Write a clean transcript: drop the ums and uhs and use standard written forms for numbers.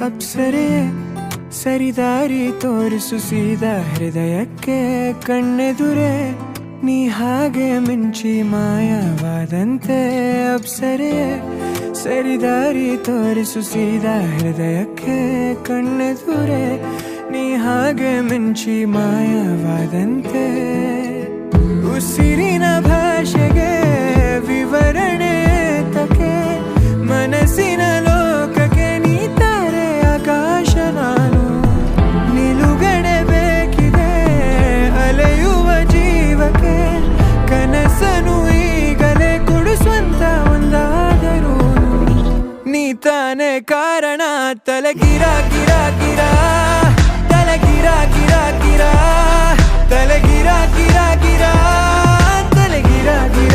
ಅಪ್ಸರೆ ಸರಿದಾರಿ ತೋರಿಸು ಸೀದಾ ಹೃದಯಕ್ಕೆ ಕಣ್ಣೆದುರೆ ನೀ ಹಾಗೆ ಮಿಂಚಿ ಮಾಯವಾದಂತೆ ಅಪ್ಸರೆ ಸರಿದಾರಿ ತೋರಿಸು ಸೀದಾ ಹೃದಯಕ್ಕೆ ಕಣ್ಣೆದುರೆ ನೀ ಹಾಗೆ ಮಿಂಚಿ ಮಾಯವಾದಂತೆ ಉಸಿರಿನ ಭಾಷೆಗೆ ವಿವರಣೆ ತಕೆ ಮನಸ್ಸಿನ ಲೋಕಕ್ಕೆ ನೀ ತಾರೆ ಆಕಾಶ ನಾನು ನಿಲುಗಡೆ ಬೇಕಿದೆ ಅಲೆಯುವ ಜೀವಕ್ಕೆ ಕನಸನು ಈಗಲೇ ಕೊಡು ಸ್ವಂತ ಒಂದಾದರೂ ನೀ ತಾನೇ ಕಾರಣ ತಲೆಗಿರ ಗಿರ ಗಿರ ತಲೆಗಿರ ಗಿರ ಗಿರ ತಲೆಗಿರ ಗಿರ ಗಿರ ತಲೆಗಿರ ಗಿರ